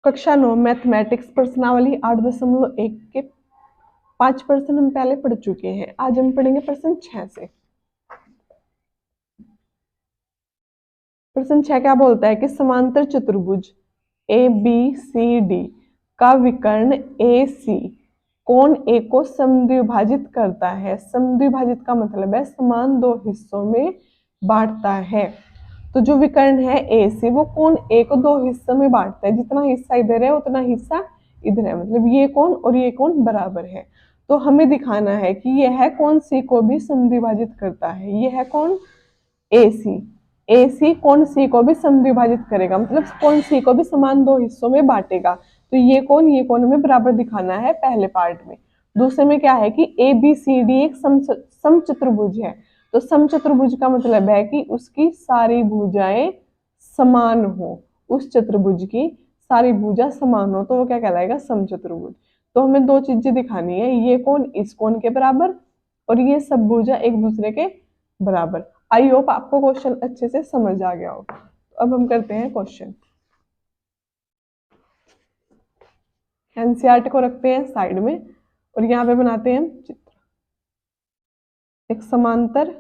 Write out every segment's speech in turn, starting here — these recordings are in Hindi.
कक्षा 9 मैथमेटिक्स प्रश्नावली 8.1 के 5 प्रश्न हम पहले पढ़ चुके हैं। आज हम पढ़ेंगे प्रश्न 6 से। प्रश्न 6 क्या बोलता है कि समांतर चतुर्भुज ABCD का विकर्ण AC कोण A को समद्विभाजित करता है। समद्विभाजित का मतलब है समान दो हिस्सों में बांटता है। तो जो विकर्ण है AC वो कोण A को दो हिस्सों में बांटता है। जितना हिस्सा इधर है उतना हिस्सा इधर है, मतलब ये कोण और ये कोण बराबर है। तो हमें दिखाना है कि यह कोण C को भी समद्विभाजित करता है। यह कोण AC कोण C को भी समद्विभाजित करेगा, मतलब कोण C को भी समान दो हिस्सों में बांटेगा। तो ये कोण हमें बराबर दिखाना है पहले पार्ट में। दूसरे में क्या है कि ABCD एक समचतुर्भुज है। तो समचतुर्भुज का मतलब है कि उसकी सारी भुजाएं समान हो, उस चतुर्भुज की सारी भुजा समान हो तो वो क्या कहलाएगा, समचतुर्भुज। तो हमें दो चीजें दिखानी है, ये कोण इस कोण के बराबर और ये सब भुजा एक दूसरे के बराबर। आई होप आपको क्वेश्चन अच्छे से समझ आ गया हो। तो अब हम करते हैं क्वेश्चन। एनसीईआरटी को रखते हैं साइड में और यहाँ पे बनाते हैं हम चित्र। एक समांतर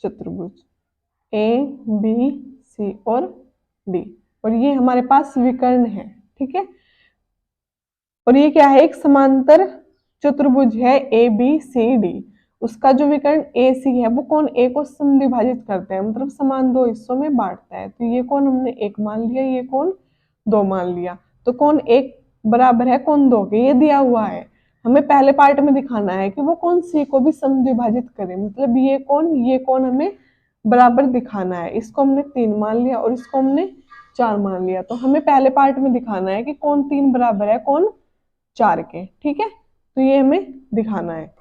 चतुर्भुज ABC और D और ये हमारे पास विकर्ण है, ठीक है। और ये क्या है, एक समांतर चतुर्भुज है ABCD। उसका जो विकर्ण AC है वो कोण A को समद्विभाजित करता है, मतलब समान दो हिस्सों में बांटता है। तो ये कोण हमने 1 मान लिया, ये कोण 2 मान लिया। तो कोण 1 बराबर है कोण 2 के, ये दिया हुआ है। हमें पहले पार्ट में दिखाना है कि वो कोण C को भी समद्विभाजित करे, मतलब ये कोण हमें बराबर दिखाना है। इसको हमने 3 मान लिया और इसको हमने 4 मान लिया। तो हमें पहले पार्ट में दिखाना है कि कोण 3 बराबर है कोण 4 के, ठीक है। तो ये हमें दिखाना है।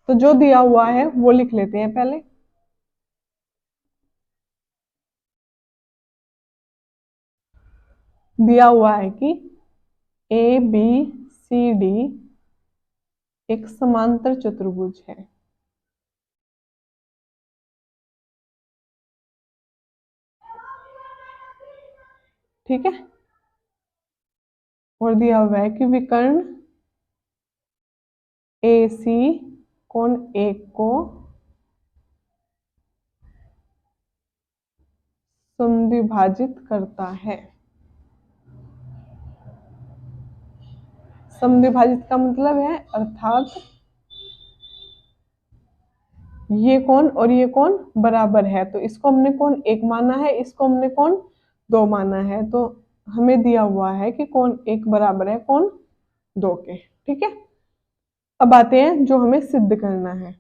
तो जो दिया हुआ है वो लिख लेते हैं पहले। दिया हुआ है कि ABCD एक समांतर चतुर्भुज है। ठीक है। और दिया हुआ है कि विकर्ण AC कोण 1 को समद्विभाजित करता है। समद्विभाजित का मतलब है अर्थात ये कोण और ये कोण बराबर है। तो इसको हमने कोण 1 माना है, इसको हमने कोण 2 माना है। तो हमें दिया हुआ है कि कोण 1 बराबर है कोण 2 के, ठीक है। अब आते हैं जो हमें सिद्ध करना है।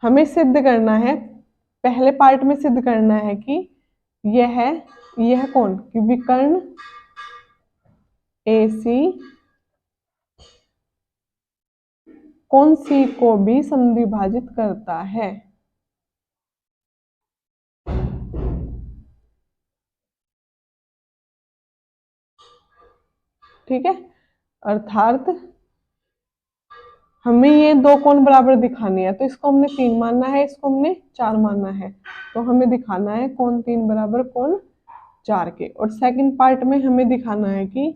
हमें सिद्ध करना है, पहले पार्ट में सिद्ध करना है कि यह कोण कि विकर्ण AC कोण C को भी समद्विभाजित करता है। ठीक है, अर्थात हमें ये दो कोण बराबर दिखाने हैं। तो इसको हमने 3 मानना है, इसको हमने 4 मानना है। तो हमें दिखाना है कोण 3 बराबर कोण 4 के। और सेकंड पार्ट में हमें दिखाना है कि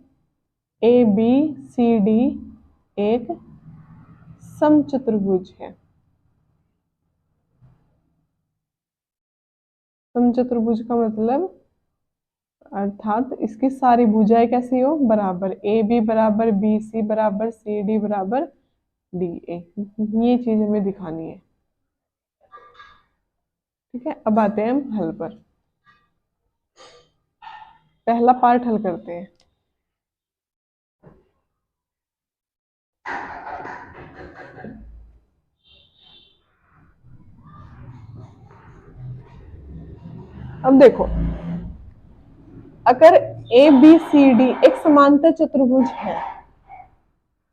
ABCD एक समचतुर्भुज है। समचतुर्भुज का मतलब अर्थात इसकी सारी भुजाएं कैसी हो, बराबर। AB बराबर BC बराबर CD बराबर DA, ये चीज हमें दिखानी है। ठीक है, अब आते हैं हम हल पर। पहला पार्ट हल करते हैं। अब देखो, अगर ABCD एक समांतर चतुर्भुज है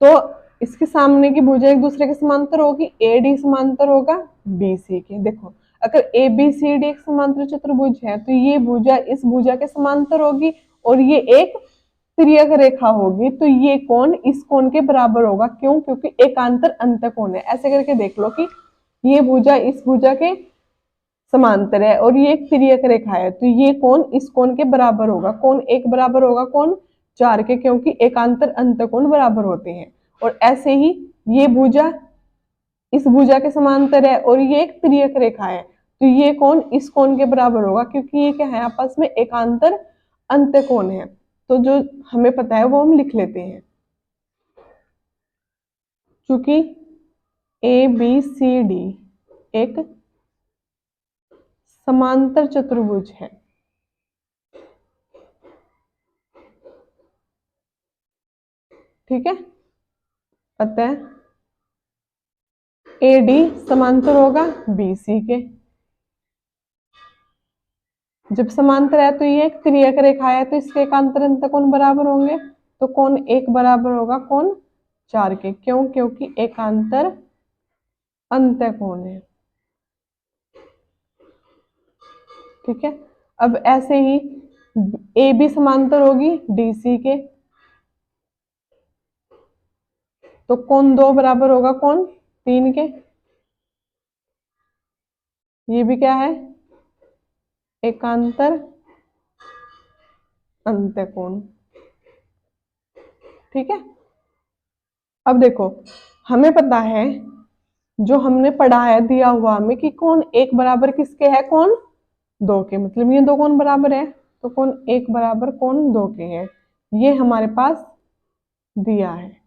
तो इसके सामने की भुजा एक दूसरे के समांतर होगी। AD समांतर होगा BC के। देखो, अगर ABCD एक समांतर चतुर्भुज है तो ये भुजा इस भुजा के समांतर होगी और ये एक तिर्यक रेखा होगी। तो ये कोण इस कोण के बराबर होगा। क्यों? क्योंकि एकांतर अंतःकोण है। ऐसे करके देख लो कि ये भुजा इस भुजा के समांतर है और ये एक तिर्यक रेखा है, तो ये कोण इस कोण के बराबर होगा। कोण एक बराबर होगा कोण 4 के, क्योंकि एकांतर अंतःकोण बराबर होते हैं। और ऐसे ही ये भुजा इस भुजा के समांतर है और ये एक तिर्यक रेखा है, तो ये कोण इस कोण के बराबर होगा, क्योंकि ये क्या है आपस में एकांतर अंतःकोण है। तो जो हमें पता है वो हम लिख लेते हैं। क्योंकि ए बी सी डी एक समांतर चतुर्भुज है, ठीक है, अतः ए डी समांतर होगा बी सी के। जब समांतर है तो ये एक तिर्यक रेखा है, तो इसके एकांतर अंतःकोण बराबर होंगे, तो कोण एक बराबर होगा कोण 4 के। क्यों? क्योंकि एकांतर अंतःकोण है, ठीक है। अब ऐसे ही ए बी समांतर होगी डी सी के, तो कोण 2 बराबर होगा कोण 3 के। ये भी क्या है? एकांतर अंतःकोण, ठीक है। अब देखो, हमें पता है, जो हमने पढ़ा है दिया हुआ हमें, कि कोण एक बराबर किसके है? कोण 2 के। मतलब ये दो कोण बराबर है, तो कोण एक बराबर कोण 2 के है, ये हमारे पास दिया है।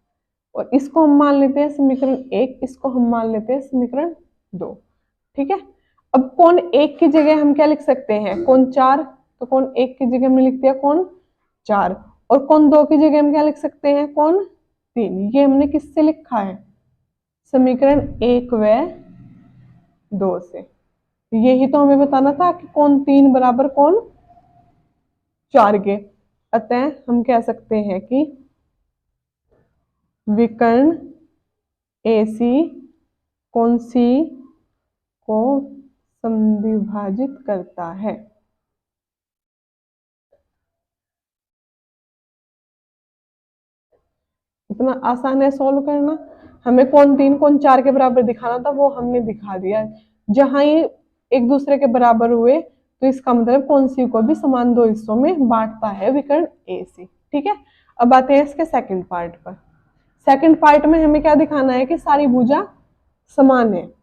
और इसको हम मान लेते हैं समीकरण 1, इसको हम मान लेते हैं समीकरण 2, ठीक है। अब कोण 1 की जगह हम क्या लिख सकते हैं? कोण 4, तो कोण 1 की जगह हमने लिख दिया कोण 4, और कोण 2 की जगह हम क्या लिख सकते हैं? कोण 3। ये हमने किससे लिखा है? समीकरण 1 व 2 से। यही तो हमें बताना था कि कोण 3 बराबर कोण 4 के। अतः हम कह सकते हैं कि विकर्ण AC कोण C को समद्विभाजित करता है। इतना आसान है सॉल्व करना। हमें कोण 3 कोण 4 के बराबर दिखाना था, वो हमने दिखा दिया। जहां ये एक दूसरे के बराबर हुए, तो इसका मतलब कोण C को भी समान 2 हिस्सों में बांटता है विकर्ण AC, ठीक है। अब आते हैं इसके सेकंड पार्ट पर। सेकंड पार्ट में हमें क्या दिखाना है? कि सारी भुजा समान है।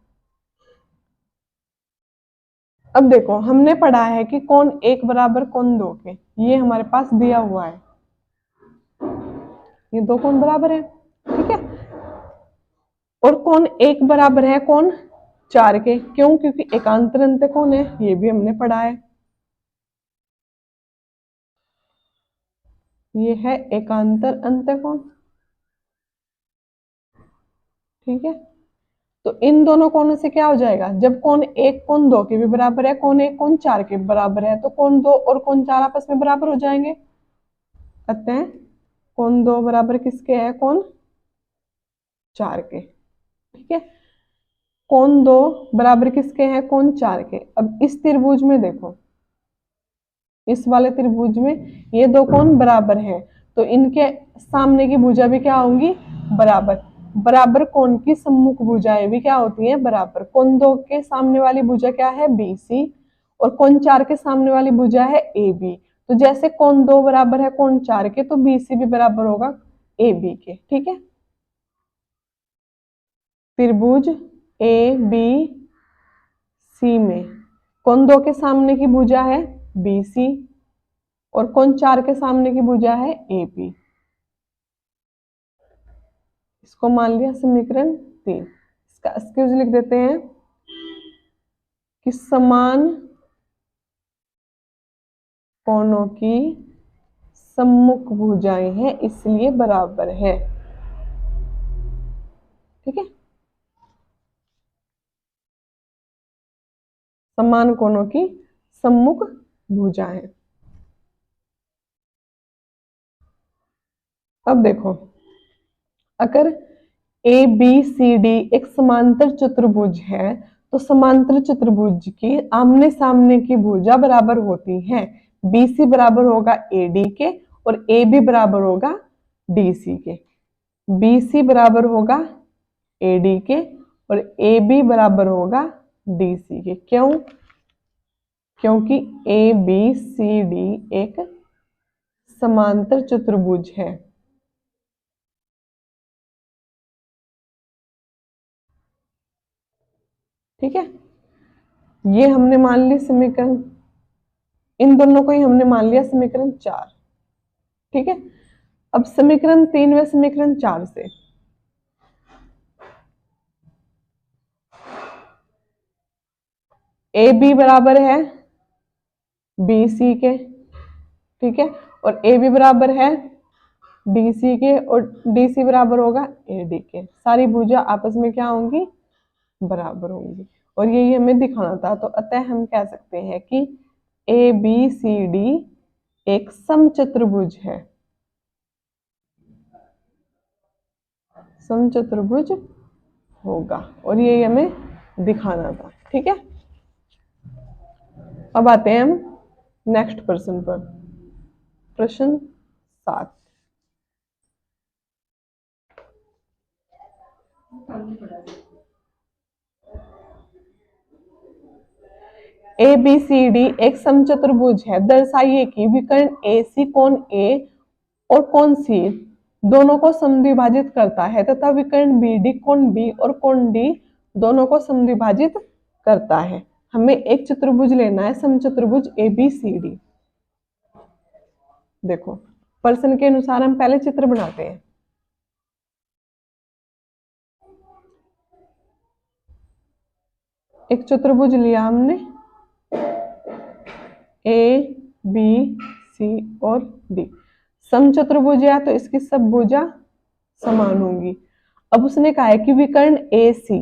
अब देखो, हमने पढ़ा है कि कोण 1 बराबर कोण 2 के, ये हमारे पास दिया हुआ है, ये दो कोण बराबर है, ठीक है। और कोण 1 बराबर है कोण 4 के। क्यों? क्योंकि एकांतर अंतःकोण है, ये भी हमने पढ़ा है। ये है एकांतर अंतःकोण, ठीक है। तो इन दोनों कोणों से क्या हो जाएगा? जब कोण 1 कोण 2 के भी बराबर है, कोण 1 कोण 4 के बराबर है, तो कोण 2 और कोण 4 आपस में बराबर हो जाएंगे। अतः कोण 2 बराबर किसके है? कोण 4 के, ठीक है। कोण 2 बराबर किसके हैं? कोण 4 के। अब इस त्रिभुज में देखो, इस वाले त्रिभुज में ये दो कोण बराबर हैं, तो इनके सामने की भुजा भी क्या होंगी? बराबर। बराबर कोण की सम्मुख भुजाएं भी क्या होती हैं? बराबर। कोण 2 के सामने वाली भुजा क्या है? BC, और कोण 4 के सामने वाली भुजा है AB। तो जैसे कोण 2 बराबर है कोण 4 के, तो BC भी बराबर होगा AB के, ठीक है। त्रिभुज ABC में कोण 2 के सामने की भुजा है BC, और कोण 4 के सामने की भुजा है AB। इसको मान लिया समीकरण 3। इसका एक्सक्यूज लिख देते हैं कि समान कोणों की सम्मुख भुजाएं हैं, इसलिए बराबर है, ठीक है। समान कोणों की सम्मुख भुजाएं। अब देखो, अगर ABCD एक समांतर चतुर्भुज है, तो समांतर चतुर्भुज की आमने सामने की भुजा बराबर होती है। BC बराबर होगा AD के, और AB बराबर होगा DC के। BC बराबर होगा AD के, और ए बी बराबर होगा डी सी के। क्यों? क्योंकि ए बी सी डी एक समांतर चतुर्भुज है। ठीक है, ये हमने मान ली समीकरण, इन दोनों को ही हमने मान लिया समीकरण 4। ठीक है, अब समीकरण 3 व समीकरण 4 से ए बी बराबर है बी सी के। ठीक है, और ए बी बराबर है डी सी के, और डी सी बराबर होगा ए डी के। सारी भुजा आपस में क्या होंगी? बराबर होंगी। और यही हमें दिखाना था। तो अतः हम कह सकते हैं कि ए बी सी डी एक समचतुर्भुज है, समचतुर्भुज होगा, और यही हमें दिखाना था। ठीक है, अब आते हैं हम नेक्स्ट प्रश्न पर। प्रश्न 7। ए बी सी डी एक समचतुर्भुज है, दर्शाइए कि विकर्ण ए सी कोण ए और कोण सी दोनों को समद्विभाजित करता है तथा विकर्ण बी डी कोण बी और कोण डी दोनों को समद्विभाजित करता है। हमें एक चतुर्भुज लेना है, समचतुर्भुज ए बी सी डी। देखो, प्रश्न के अनुसार हम पहले चित्र बनाते हैं। एक चतुर्भुज लिया हमने, ए बी सी और डी समचतुर्भुज है, तो इसकी सब भुजा समान होंगी। अब उसने कहा है कि विकर्ण ए सी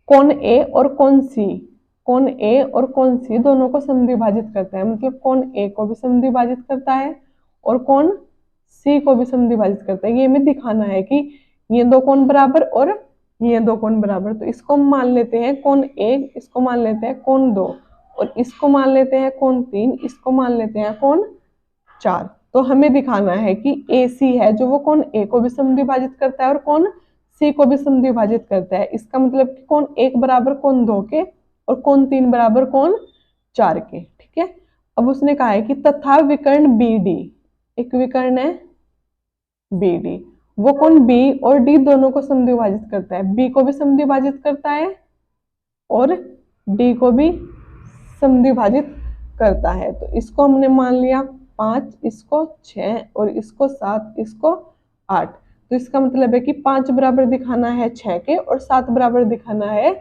कोण ए और कोण सी, कोण ए और कोण सी दोनों को समद्विभाजित करता है। मतलब कोण ए को भी समद्विभाजित करता है और कोण सी को भी समद्विभाजित करता है। ये हमें दिखाना है कि ये दो कोण बराबर और ये दो कोण बराबर। तो इसको हम मान लेते हैं कोण 1, इसको मान लेते हैं कोण 2, और इसको मान लेते हैं कोण 3, इसको मान लेते हैं कोण 4। तो हमें दिखाना है कि ए सी है जो वो कोण ए को भी समद्विभाजित करता है और कोण सी को भी समद्विभाजित करता है। इसका मतलब कि कोण 1 बराबर कोण 2 के और कोण 3 बराबर कोण 4 के। ठीक है, अब उसने कहा है कि तथा विकर्ण बी डी, एक विकर्ण है बी डी, वो कोण बी और डी दोनों को समद्विभाजित करता है। बी को भी समद्विभाजित करता है और डी को भी समद्विभाजित करता है। तो इसको हमने मान लिया 5, इसको 6 और इसको 7, इसको 8। तो इसका मतलब है कि 5 बराबर दिखाना है 6 के और 7 बराबर दिखाना है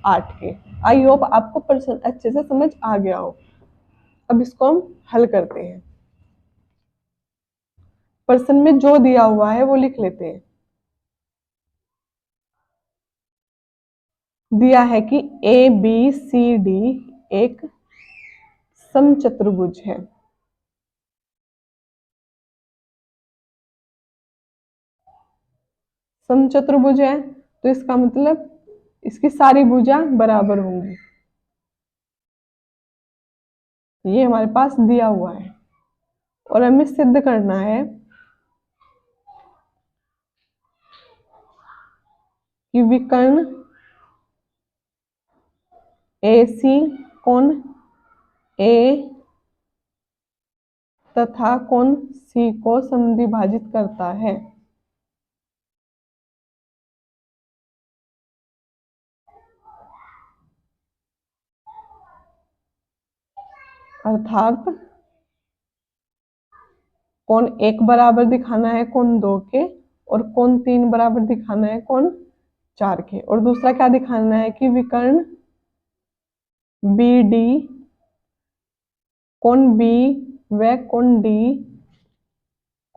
8 के। आई होप आपको प्रश्न अच्छे से समझ आ गया हो। अब इसको हम हल करते हैं। प्रश्न में जो दिया हुआ है वो लिख लेते हैं। दिया है कि ए बी सी डी एक समचतुर्भुज है। समचतुर्भुज है तो इसका मतलब इसकी सारी भुजा बराबर होंगी। ये हमारे पास दिया हुआ है और हमें सिद्ध करना है कि विकर्ण ए सी कोण ए तथा कोण सी को समद्विभाजित करता है। अर्थात कोण 1 बराबर दिखाना है कोण 2 के और कोण 3 बराबर दिखाना है कोण 4 के। और दूसरा क्या दिखाना है कि विकर्ण बी डी कोण बी व कोण डी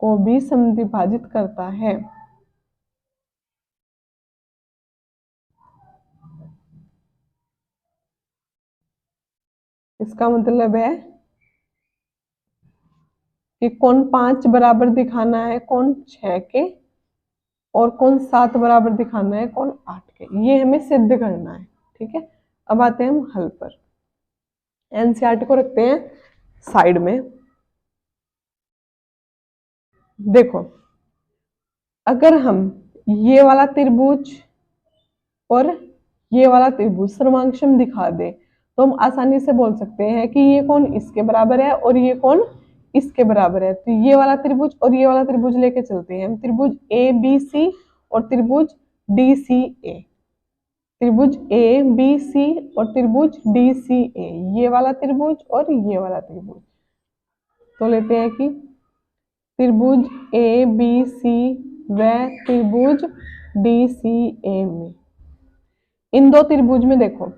को भी समद्विभाजित करता है। इसका मतलब है कि कोण 5 बराबर दिखाना है कोण 6 के और कोण 7 बराबर दिखाना है कोण 8 के। ये हमें सिद्ध करना है। ठीक है, अब आते हैं हम हल पर। एनसीईआरटी को रखते हैं साइड में। देखो, अगर हम ये वाला त्रिभुज और ये वाला त्रिभुज सर्वांक्षम दिखा दे तो हम आसानी से बोल सकते हैं कि ये कोण इसके बराबर है और ये कोण इसके बराबर है। तो ये वाला त्रिभुज और ये वाला त्रिभुज लेके चलते हैं हम, त्रिभुज ए बी सी और त्रिभुज डी सी ए, त्रिभुज ए बी सी और त्रिभुज डी सी ए, ये वाला त्रिभुज और ये वाला त्रिभुज। तो लेते हैं कि त्रिभुज ए बी सी व त्रिभुज डी सी ए में, इन दो त्रिभुज में देखो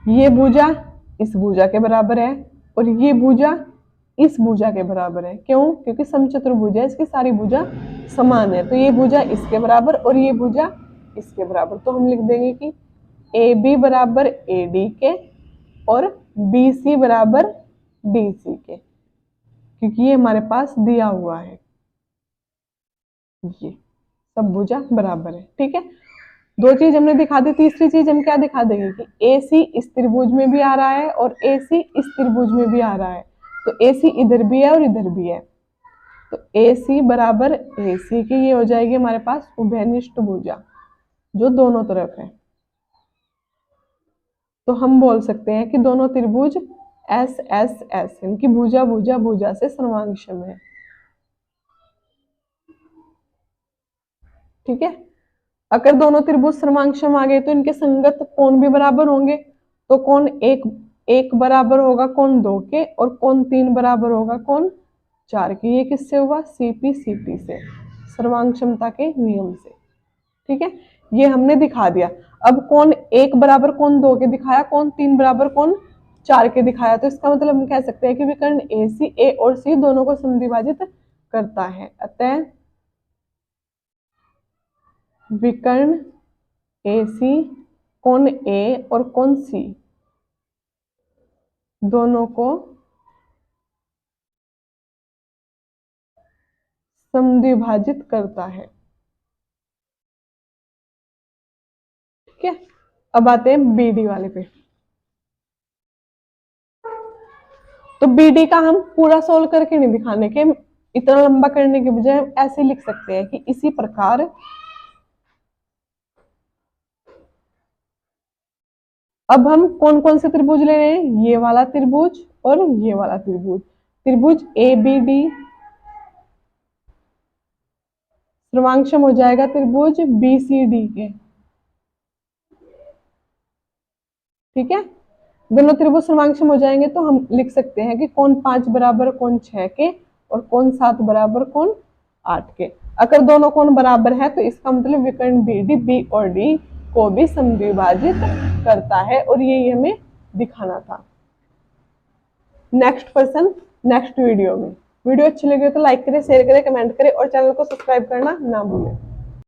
ये भुजा इस भुजा के बराबर है और ये भुजा इस भुजा के बराबर है। क्यों? क्योंकि समचतुर्भुज है, इसकी सारी भुजा समान है। तो ये भुजा इसके बराबर और ये भुजा इसके बराबर। तो हम लिख देंगे कि ए बी बराबर ए डी के और बी सी बराबर डी सी के, क्योंकि ये हमारे पास दिया हुआ है, ये सब भुजा बराबर है। ठीक है, दो चीज हमने दिखा दी। तीसरी चीज हम क्या दिखा देंगे कि ए सी इस त्रिभुज में भी आ रहा है और ए सी इस त्रिभुज में भी आ रहा है। तो ए सी इधर भी है और इधर भी है, तो ए सी बराबर ए सी की ये हो जाएगी हमारे पास उभयनिष्ठ भुजा जो दोनों तरफ है। तो हम बोल सकते हैं कि दोनों त्रिभुज एस एस एस इनकी भुजा भुजा भुजा से सर्वांक्षम है। ठीक है, अगर दोनों त्रिभुज सर्वांक्षम आ गए तो इनके संगत कोण भी बराबर होंगे। तो कोण एक बराबर होगा कोण 2 के और कोण 3 बराबर होगा कोण 4 के। ये किससे हुआ? सीपी सीपी से, सर्वांक्षमता के नियम से। ठीक है, ये हमने दिखा दिया। अब कोण 1 बराबर कोण 2 के दिखाया, कोण 3 बराबर कोण 4 के दिखाया। तो इसका मतलब हम कह सकते हैं कि विकर्ण ए और सी दोनों को समद्विभाजित करता है। अतः विकर्ण AC कोण ए और कोण सी दोनों को समद्विभाजित करता है। ठीक है, अब आते हैं BD वाले पे। तो BD का हम पूरा सोल्व करके नहीं दिखाने के, इतना लंबा करने के बजाय हम ऐसे लिख सकते हैं कि इसी प्रकार अब हम कौन कौन से त्रिभुज ले रहे हैं? ये वाला त्रिभुज और ये वाला त्रिभुज, त्रिभुज ABD सर्वांक्षम हो जाएगा त्रिभुज BCD के। ठीक है, दोनों त्रिभुज सर्वांक्षम हो जाएंगे तो हम लिख सकते हैं कि कोण 5 बराबर कोण 6 के और कोण 7 बराबर कोण 8 के। अगर दोनों कोण बराबर है तो इसका मतलब विकर्ण BD B और D को भी समद्विभाजित करता है और ये हमें दिखाना था। नेक्स्ट पर्सन नेक्स्ट वीडियो में। वीडियो अच्छी लगे तो लाइक करें, शेयर करें, कमेंट करें और चैनल को सब्सक्राइब करना ना भूलें।